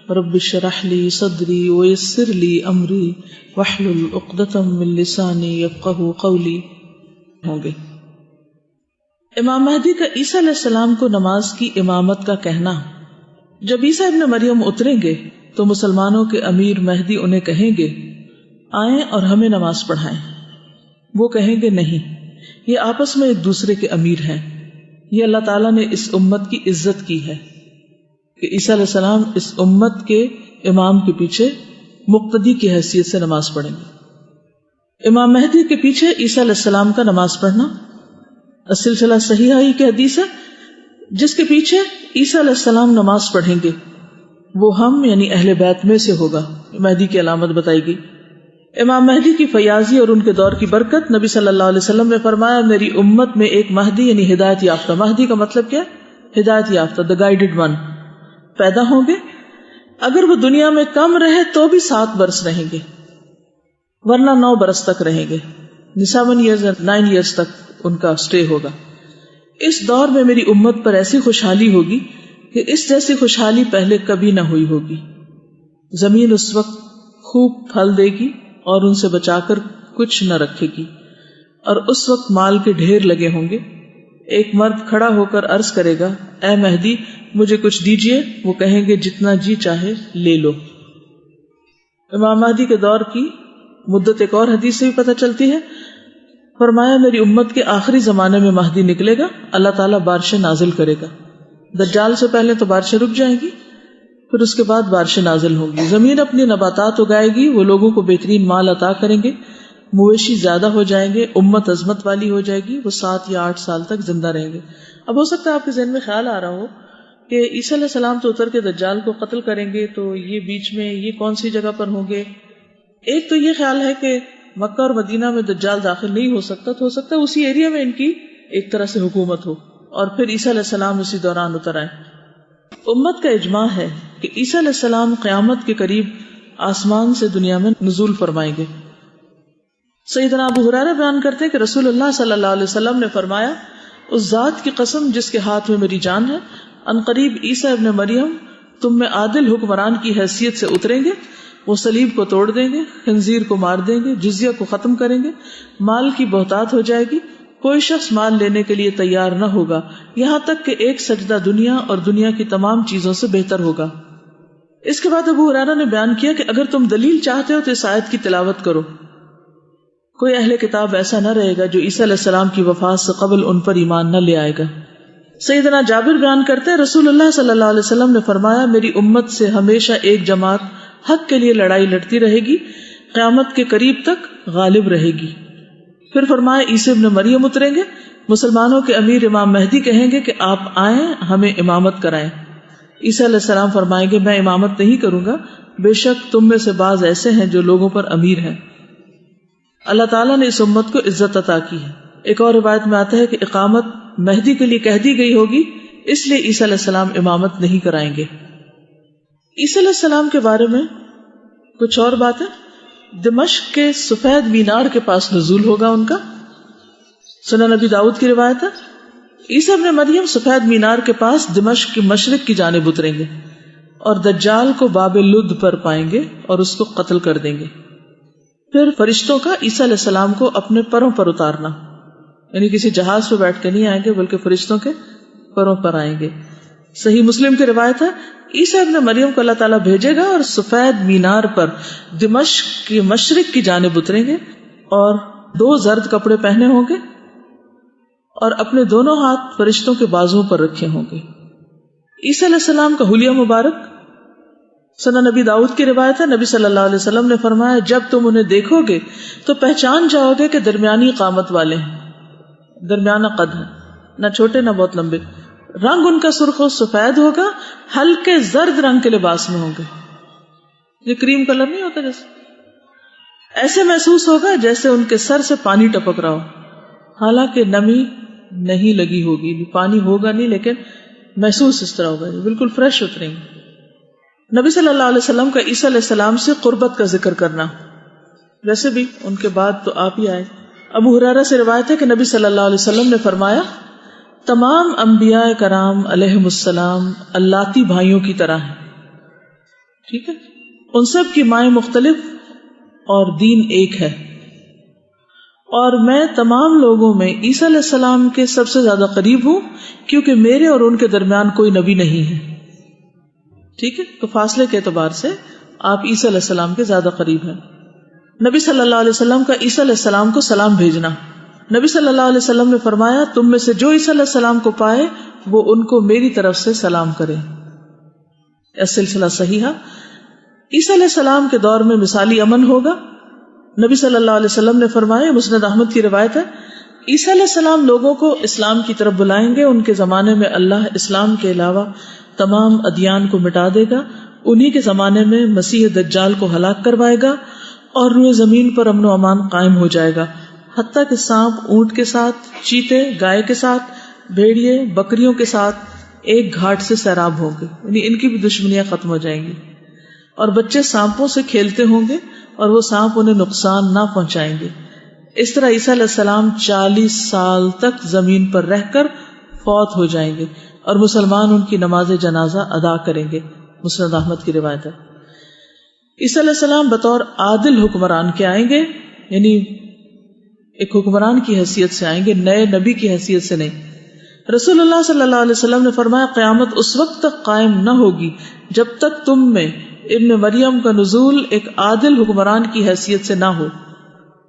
رب اشرح لی صدری ویسر لی امری واحلل عقدۃ من لسانی یفقہوا قولی ہوں گے۔ امام مہدی کا عیسیٰ علیہ السلام کو نماز کی امامت کا کہنا۔ جب عیسیٰ ابن مریم اتریں گے تو مسلمانوں کے امیر مہدی انہیں کہیں گے آئیں اور ہمیں نماز پڑھائیں۔ وہ کہیں گے نہیں، یہ آپس میں ایک دوسرے کے امیر ہیں، یہ اللہ تعالیٰ نے اس امت کی عزت کی ہے کہ عیسیٰ علیہ السلام اس امت کے امام کے پیچھے مقتدی کی حیثیت سے نماز پڑھیں گے۔ امام مہدی کے پیچھے عیسیٰ علیہ السلام کا نماز پڑھنا السلسلہ صحیحہ کی حدیث ہے، جس کے پیچھے عیسیٰ علیہ السلام نماز پڑھیں گے وہ ہم یعنی اہل بیت میں سے ہوگا۔ مہدی کی علامت بتائی گئی۔ امام مہدی کی فیاضی اور ان کے دور کی برکت، نبی صلی اللہ علیہ وسلم نے فرمایا میری امت میں ایک مہدی یعنی ہدایت یافتہ، مہدی کا مطلب کیا؟ ہدایت یافتہ، دا گائیڈڈ ون، پیدا ہوں گے۔ اگر وہ دنیا میں کم رہے تو بھی 7 برس رہیں گے، ورنہ 9 برس تک رہیں گے، 7 ایئرز اور 9 ایئرز تک ان کا سٹے ہوگا۔ اس دور میں میری امت پر ایسی خوشحالی ہوگی کہ اس جیسی خوشحالی پہلے کبھی نہ ہوئی ہوگی۔ زمین اس وقت خوب پھل دے گی اور ان سے بچا کر کچھ نہ رکھے گی، اور اس وقت مال کے ڈھیر لگے ہوں گے۔ ایک مرد کھڑا ہو کر عرض کرے گا اے مہدی مجھے کچھ دیجئے، وہ کہیں گے جتنا جی چاہے لے لو۔ امام مہدی کے دور کی مدت ایک اور حدیث سے بھی پتہ چلتی ہے۔ فرمایا میری امت کے آخری زمانے میں مہدی نکلے گا، اللہ تعالیٰ بارشیں نازل کرے گا۔ دجال سے پہلے تو بارشیں رک جائیں گی، پھر اس کے بعد بارشیں نازل ہوں گی، زمین اپنی نباتات اگائے گی، وہ لوگوں کو بہترین مال عطا کریں گے، مویشی زیادہ ہو جائیں گے، امت عظمت والی ہو جائے گی، وہ 7 یا 8 سال تک زندہ رہیں گے۔ اب ہو سکتا ہے آپ کے ذہن میں خیال آ رہا ہو کہ عیسیٰ علیہ السلام تو اتر کے دجال کو قتل کریں گے، تو یہ بیچ میں یہ کون سی جگہ پر ہوں گے؟ ایک تو یہ خیال ہے کہ مکہ اور مدینہ میں دجال داخل نہیں ہو سکتا، تو ہو سکتا ہے اسی ایریا میں ان کی ایک طرح سے حکومت ہو اور پھر عیسیٰ علیہ السلام اسی دوران اتر آئیں۔ امت کا اجماع ہے کہ عیسیٰ علیہ السلام قیامت کے قریب آسمان سے دنیا میں نزول فرمائیں گے۔ سیدنا ابو ہریرہ بیان کرتے ہیں کہ رسول اللہ صلی اللہ علیہ وسلم نے فرمایا اس ذات کی قسم جس کے ہاتھ میں میری جان ہے، ان قریب عیسیٰ ابن مریم تم میں عادل حکمران کی حیثیت سے اتریں گے، وہ صلیب کو توڑ دیں گے، خنزیر کو مار دیں گے، جزیہ کو ختم کریں گے، مال کی بہتات ہو جائے گی، کوئی شخص مال لینے کے لیے تیار نہ ہوگا یہاں تک کہ ایک سجدہ دنیا اور دنیا کی تمام چیزوں سے بہتر ہوگا۔ اس کے بعد ابو ہریرہ نے بیان کیا کہ اگر تم دلیل چاہتے ہو تو اس آیت کی تلاوت کرو۔ کوئی اہل کتاب ایسا نہ رہے گا جو عیسیٰ علیہ السلام کی وفات سے قبل ان پر ایمان نہ لے آئے گا۔ سیدنا جابر بیان کرتے ہیں رسول اللہ صلی اللہ علیہ وسلم نے فرمایا میری امت سے ہمیشہ ایک جماعت حق کے لیے لڑائی لڑتی رہے گی، قیامت کے قریب تک غالب رہے گی۔ پھر فرمایا عیسیٰ ابن مریم اتریں گے، مسلمانوں کے امیر امام مہدی کہیں گے کہ آپ آئیں ہمیں امامت کرائیں۔ عیسیٰ علیہ السلام فرمائیں گے میں امامت نہیں کروں گا، بے شک تم میں سے بعض ایسے ہیں جو لوگوں پر امیر ہیں۔ اللہ تعالیٰ نے اس امت کو عزت عطا کی ہے۔ ایک اور روایت میں آتا ہے کہ اقامت مہدی کے لیے کہہ دی گئی ہوگی، اس لیے عیسیٰ علیہ السلام امامت نہیں کرائیں گے۔ عیسیٰ علیہ السلام کے بارے میں کچھ اور بات ہے۔ دمشق کے سفید مینار کے پاس نزول ہوگا ان کا۔ سنن نبی داؤد کی روایت ہے عیسیٰ ابن مریم سفید مینار کے پاس دمشق کی مشرق کی جانب اتریں گے اور دجال کو باب لد پر پائیں گے اور اس کو قتل کر دیں گے۔ پھر فرشتوں کا عیسیٰ علیہ السلام کو اپنے پروں پر اتارنا، یعنی کسی جہاز پہ بیٹھ کے نہیں آئیں گے بلکہ فرشتوں کے پروں پر آئیں گے۔ صحیح مسلم کی روایت ہے عیسیٰ ابن مریم کو اللہ تعالیٰ بھیجے گا اور سفید مینار پر دمشق کی مشرق کی جانب اتریں گے اور 2 زرد کپڑے پہنے ہوں گے اور اپنے دونوں ہاتھ فرشتوں کے بازوؤں پر رکھے ہوں گے۔ عیسیٰ علیہ السلام کا حلیہ مبارک سنن نبی داؤد کی روایت ہے نبی صلی اللہ علیہ وسلم نے فرمایا جب تم انہیں دیکھو گے تو پہچان جاؤ گے کہ درمیانی قامت والے ہیں، درمیانہ قد ہے، نہ چھوٹے نہ بہت لمبے، رنگ ان کا سرخ و سفید ہوگا، ہلکے زرد رنگ کے لباس میں ہوں گے، یہ کریم کلر نہیں ہوتا جیسے، ایسے محسوس ہوگا جیسے ان کے سر سے پانی ٹپک رہا ہو، حالانکہ نمی نہیں لگی ہوگی، پانی ہوگا نہیں لیکن محسوس اس طرح ہوگا، بالکل فریش اتریں گے۔ نبی صلی اللہ علیہ وسلم کا عیسیٰ علیہ السلام سے قربت کا ذکر کرنا، ویسے بھی ان کے بعد تو آپ ہی آئے۔ ابو ہریرہ سے روایت ہے کہ نبی صلی اللہ علیہ وسلم نے فرمایا تمام انبیاء کرام علیہم السلام اللاتی بھائیوں کی طرح ہیں، ٹھیک ہے، ان سب کی مائیں مختلف اور دین ایک ہے، اور میں تمام لوگوں میں عیسیٰ علیہ السلام کے سب سے زیادہ قریب ہوں، کیونکہ میرے اور ان کے درمیان کوئی نبی نہیں ہے. ٹھیک ہے، تو فاصلے کے اعتبار سے آپ عیسیٰ علیہ السلام کے زیادہ قریب ہیں. نبی صلی اللہ علیہ وسلم کا عیسیٰ علیہ السلام کو سلام بھیجنا. نبی صلی اللہ علیہ وسلم نے فرمایا تم میں سے جو عیسیٰ علیہ السلام کو پائے وہ ان کو میری طرف سے سلام کرے. سلسلہ صحیحہ. عیسیٰ علیہ السلام کے دور میں مثالی امن ہوگا. نبی صلی اللہ علیہ وسلم نے فرمایا، مسند احمد کی روایت ہے، عیسیٰ علیہ السلام لوگوں کو اسلام کی طرف بلائیں گے. ان کے زمانے میں اللہ اسلام کے علاوہ تمام ادیان کو مٹا دے گا. انہی کے زمانے میں مسیح دجال کو ہلاک کروائے گا اور روئے زمین پر امن و امان قائم ہو جائے گا، حتیٰ کہ سانپ اونٹ کے ساتھ، چیتے گائے کے ساتھ، بھیڑیے بکریوں کے ساتھ ایک گھاٹ سے سیراب ہوں گے. یعنی ان کی بھی دشمنیاں ختم ہو جائیں گی، اور بچے سانپوں سے کھیلتے ہوں گے اور وہ سانپ انہیں نقصان نہ پہنچائیں گے. اس طرح عیسیٰ علیہ السلام 40 سال تک زمین پر رہ کر فوت ہو جائیں گے اور مسلمان ان کی نماز جنازہ ادا کریں گے. مسند احمد کی روایت ہے. عیسیٰ علیہ السلام بطور عادل حکمران کے آئیں گے، یعنی ایک حکمران کی حیثیت سے آئیں گے، نئے نبی کی حیثیت سے نہیں. رسول اللہ صلی اللہ علیہ وسلم نے فرمایا قیامت اس وقت تک قائم نہ ہوگی جب تک تم میں ابن مریم کا نزول ایک عادل حکمران کی حیثیت سے نہ ہو.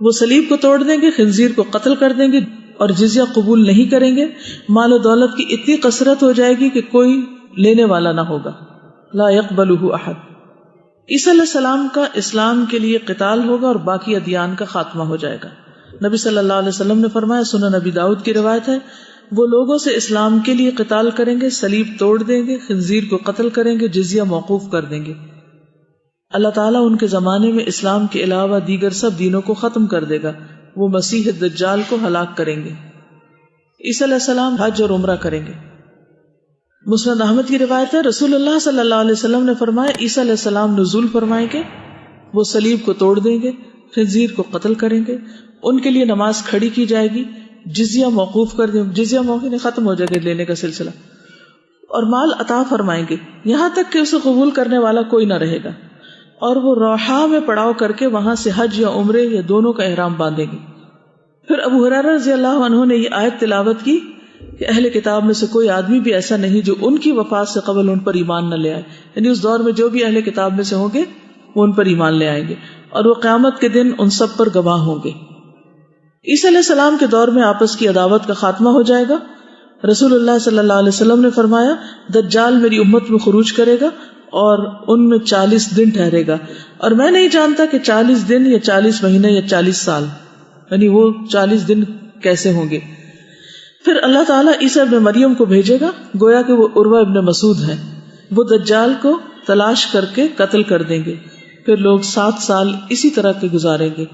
وہ صلیب کو توڑ دیں گے، خنزیر کو قتل کر دیں گے اور جزیہ قبول نہیں کریں گے. مال و دولت کی اتنی کثرت ہو جائے گی کہ کوئی لینے والا نہ ہوگا. لا يقبلہ احد. عیسیٰ علیہ السلام کا اسلام کے لیے قتال ہوگا اور باقی ادیان کا خاتمہ ہو جائے گا. نبی صلی اللہ علیہ وسلم نے فرمایا، سنن نبی داؤد کی روایت ہے، وہ لوگوں سے اسلام کے لیے قتال کریں گے، صلیب توڑ دیں گے، خنزیر کو قتل کریں گے، جزیہ موقوف کر دیں گے. اللہ تعالیٰ ان کے زمانے میں اسلام کے علاوہ دیگر سب دینوں کو ختم کر دے گا. وہ مسیح دجال کو ہلاک کریں گے. عیسیٰ علیہ السلام حج اور عمرہ کریں گے. مسند احمد کی روایت ہے، رسول اللہ صلی اللہ علیہ وسلم نے فرمایا عیسیٰ علیہ السلام نزول فرمائیں گے، وہ صلیب کو توڑ دیں گے، خنزیر کو قتل کریں گے، ان کے لیے نماز کھڑی کی جائے گی، جزیہ موقوف کر دیں، جزیہ موقوف ختم ہو جائے گا لینے کا سلسلہ، اور مال عطا فرمائیں گے یہاں تک کہ اسے قبول کرنے والا کوئی نہ رہے گا. اور وہ روحا میں پڑاؤ کر کے وہاں سے حج یا عمرے یا دونوں کا احرام باندھیں گے. پھر ابو ہریرہ رضی اللہ عنہ نے یہ آیت تلاوت کی کہ اہل کتاب میں سے کوئی آدمی بھی ایسا نہیں جو ان کی وفات سے قبل ان پر ایمان نہ لے آئے. یعنی اس دور میں جو بھی اہل کتاب میں سے ہوں گے وہ ان پر ایمان لے آئیں گے اور وہ قیامت کے دن ان سب پر گواہ ہوں گے. عیسیٰ علیہ السلام کے دور میں آپس کی عداوت کا خاتمہ ہو جائے گا. رسول اللہ صلی اللہ علیہ وسلم نے فرمایا دجال میری امت میں خروج کرے گا اور ان میں 40 دن ٹھہرے گا، اور میں نہیں جانتا کہ 40 دن یا 40 مہینے یا 40 سال، یعنی وہ 40 دن کیسے ہوں گے. پھر اللہ تعالیٰ عیسیٰ ابن مریم کو بھیجے گا، گویا کہ وہ عروہ ابن مسعود ہیں. وہ دجال کو تلاش کر کے قتل کر دیں گے. پھر لوگ 7 سال اسی طرح کے گزاریں گے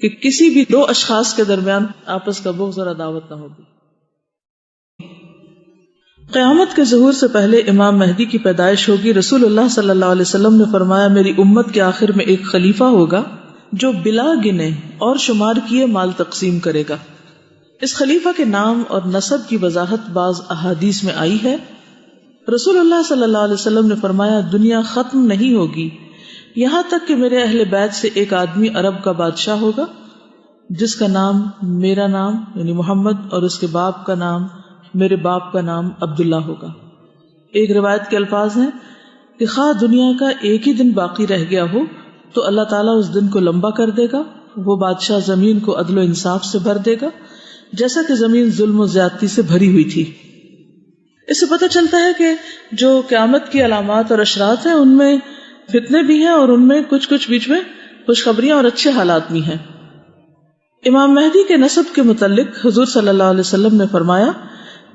کہ کسی بھی 2 اشخاص کے درمیان آپس کا بغض اور عداوت نہ ہوگی. قیامت کے ظہور سے پہلے امام مہدی کی پیدائش ہوگی. رسول اللہ صلی اللہ علیہ وسلم نے فرمایا میری امت کے آخر میں ایک خلیفہ ہوگا جو بلا گنے اور شمار کیے مال تقسیم کرے گا. اس خلیفہ کے نام اور نسب کی وضاحت بعض احادیث میں آئی ہے. رسول اللہ صلی اللہ علیہ وسلم نے فرمایا دنیا ختم نہیں ہوگی یہاں تک کہ میرے اہل بیت سے ایک آدمی عرب کا بادشاہ ہوگا جس کا نام میرا نام یعنی محمد اور اس کے باپ کا نام میرے باپ کا نام عبداللہ ہوگا. ایک روایت کے الفاظ ہیں کہ خواہ دنیا کا ایک ہی دن باقی رہ گیا ہو تو اللہ تعالیٰ اس دن کو لمبا کر دے گا. وہ بادشاہ زمین کو عدل و انصاف سے بھر دے گا جیسا کہ زمین ظلم و زیادتی سے بھری ہوئی تھی. اس سے پتہ چلتا ہے کہ جو قیامت کی علامات اور اشراط ہیں ان میں فتنے بھی ہیں اور ان میں کچھ بیچ میں خوشخبریاں اور اچھے حالات بھی ہیں. امام مہدی کے نسب کے متعلق حضور صلی اللہ علیہ وسلم نے فرمایا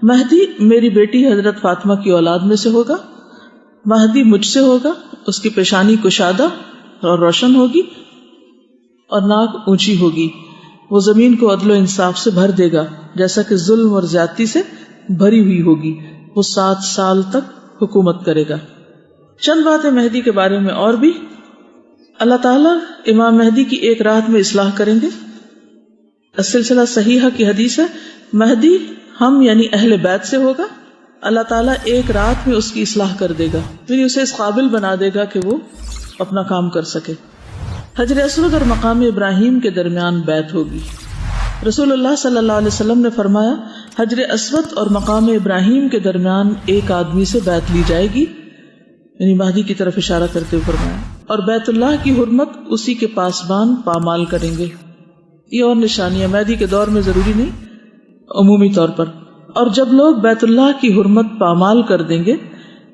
مہدی میری بیٹی حضرت فاطمہ کی اولاد میں سے ہوگا. مہدی مجھ سے ہوگا، اس کی پیشانی کشادہ اور روشن ہوگی اور ناک اونچی ہوگی. وہ زمین کو عدل و انصاف سے بھر دے گا جیسا کہ ظلم اور زیادتی سے بھری ہوئی ہوگی. وہ 7 سال تک حکومت کرے گا. چند باتیں مہدی کے بارے میں اور بھی. اللہ تعالیٰ امام مہدی کی ایک رات میں اصلاح کریں گے. سلسلہ صحیحہ کی حدیث ہے مہدی ہم یعنی اہل بیت سے ہوگا اللہ تعالیٰ ایک رات میں اس کی اصلاح کر دے گا، یعنی اسے اس قابل بنا دے گا کہ وہ اپنا کام کر سکے۔ حجر اسود اور مقام ابراہیم کے درمیان بیعت ہوگی۔ رسول اللہ صلی اللہ علیہ وسلم نے فرمایا حجر اسود اور مقام ابراہیم کے درمیان ایک آدمی سے بیعت لی جائے گی، یعنی مہدی کی طرف اشارہ کرتے ہوئے فرمایا، اور بیت اللہ کی حرمت اسی کے پاسبان پامال کریں گے۔ یہ اور نشانیاں مہدی کے دور میں ضروری نہیں، عمومی طور پر۔ اور جب لوگ بیت اللہ کی حرمت پامال کر دیں گے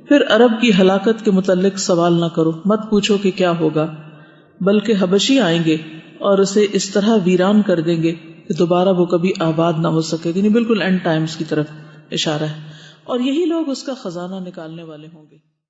پھر عرب کی ہلاکت کے متعلق سوال نہ کرو، مت پوچھو کہ کیا ہوگا، بلکہ حبشی آئیں گے اور اسے اس طرح ویران کر دیں گے کہ دوبارہ وہ کبھی آباد نہ ہو سکے، یعنی بالکل اینڈ ٹائمز کی طرف اشارہ ہے، اور یہی لوگ اس کا خزانہ نکالنے والے ہوں گے۔